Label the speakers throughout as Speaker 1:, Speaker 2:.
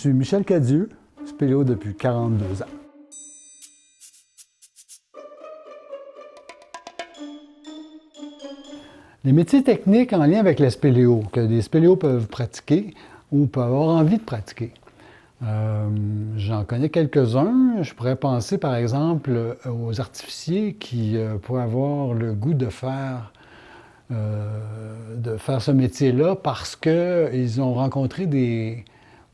Speaker 1: suis Michel Cadieux, spéléo depuis 42 ans. Les métiers techniques en lien avec la spéléo, que les spéléos peuvent pratiquer ou peuvent avoir envie de pratiquer. J'en connais quelques-uns. Je pourrais penser par exemple aux artificiers qui pourraient avoir le goût de faire ce métier-là parce qu'ils ont rencontré des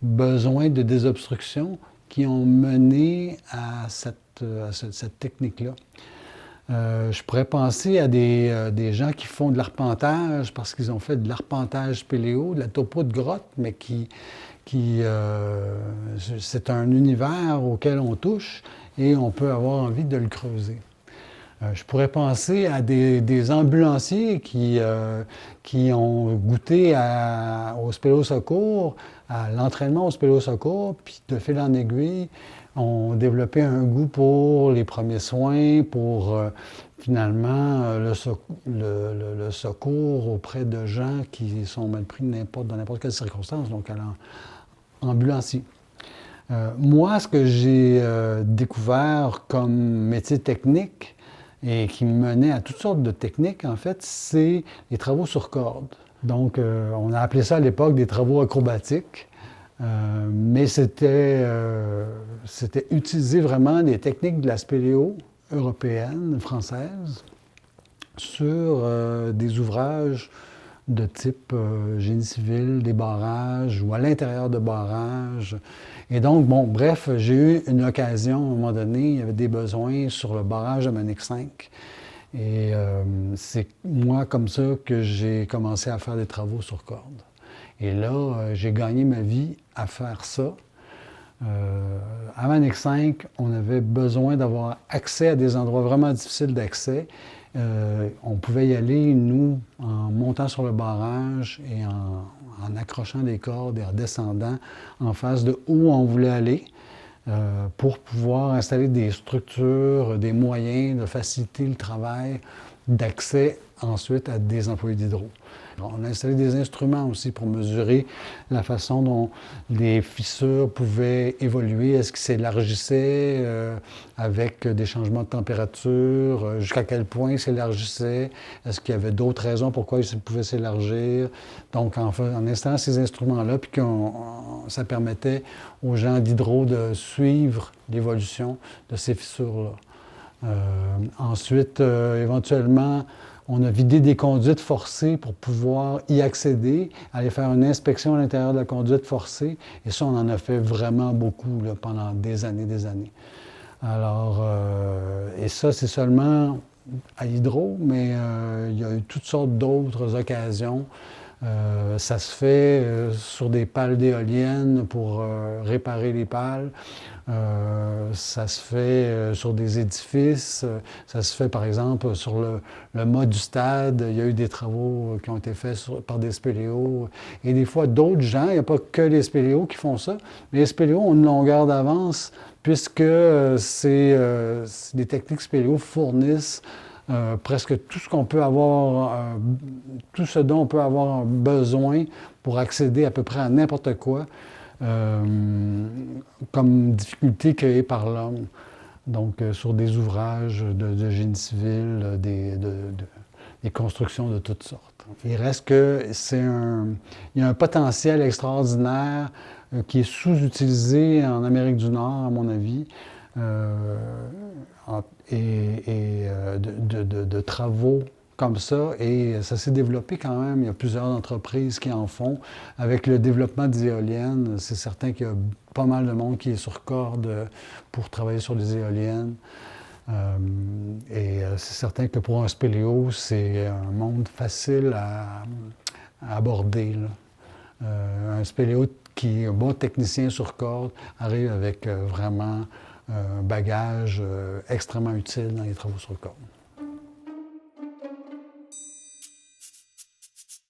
Speaker 1: besoins de désobstruction qui ont mené à cette technique-là. Je pourrais penser à des gens qui font de l'arpentage parce qu'ils ont fait de l'arpentage spéléo, de la topo de grotte, mais c'est un univers auquel on touche et on peut avoir envie de le creuser. Je pourrais penser à des ambulanciers qui ont goûté au spéléo-secours, à l'entraînement au spéléo-secours, puis de fil en aiguille, ont développé un goût pour les premiers soins, pour finalement le secours auprès de gens qui sont mal pris dans n'importe quelle circonstance, donc à l'ambulancier. Moi, ce que j'ai découvert comme métier technique, et qui me menait à toutes sortes de techniques, en fait, c'est les travaux sur corde. Donc, on a appelé ça à l'époque des travaux acrobatiques, mais c'était utiliser vraiment les techniques de la spéléo européenne, française, sur des ouvrages de type génie civil, des barrages ou à l'intérieur de barrages. Et donc, bon, bref, j'ai eu une occasion, à un moment donné, il y avait des besoins sur le barrage de Monique 5. Et c'est moi, comme ça, que j'ai commencé à faire des travaux sur corde. Et là, j'ai gagné ma vie à faire ça. À Monique 5, on avait besoin d'avoir accès à des endroits vraiment difficiles d'accès. On pouvait y aller, nous, en montant sur le barrage et en accrochant des cordes et en descendant en face de où on voulait aller pour pouvoir installer des structures, des moyens de faciliter le travail d'accès ensuite à des employés d'hydro. On a installé des instruments aussi pour mesurer la façon dont les fissures pouvaient évoluer. Est-ce qu'ils s'élargissaient avec des changements de température? Jusqu'à quel point ils s'élargissaient? Est-ce qu'il y avait d'autres raisons pourquoi ils pouvaient s'élargir? Donc, en installant ces instruments-là, puis ça permettait aux gens d'hydro de suivre l'évolution de ces fissures-là. Ensuite, éventuellement, on a vidé des conduites forcées pour pouvoir y accéder, aller faire une inspection à l'intérieur de la conduite forcée. Et ça, on en a fait vraiment beaucoup là, pendant des années, des années. Alors, et ça, c'est seulement à Hydro, mais il y a eu toutes sortes d'autres occasions. Ça se fait sur des pales d'éoliennes pour réparer les pales. Ça se fait sur des édifices. Ça se fait, par exemple, sur le mât du stade. Il y a eu des travaux qui ont été faits par des spéléos. Et des fois, d'autres gens, il n'y a pas que les spéléos qui font ça, mais les spéléos ont une longueur d'avance puisque les techniques spéléo fournissent presque tout ce qu'on peut avoir, tout ce dont on peut avoir besoin pour accéder à peu près à n'importe quoi comme difficulté créée par l'homme. Donc, sur des ouvrages de génie civil, des constructions de toutes sortes. Il reste que il y a un potentiel extraordinaire qui est sous-utilisé en Amérique du Nord, à mon avis. De travaux comme ça, et ça s'est développé quand même. Il y a plusieurs entreprises qui en font. Avec le développement des éoliennes, c'est certain qu'il y a pas mal de monde qui est sur corde pour travailler sur les éoliennes. C'est certain que pour un spéléo, c'est un monde facile à aborder, là. Un spéléo qui est un bon technicien sur corde arrive avec vraiment un bagage extrêmement utile dans les travaux sur corde.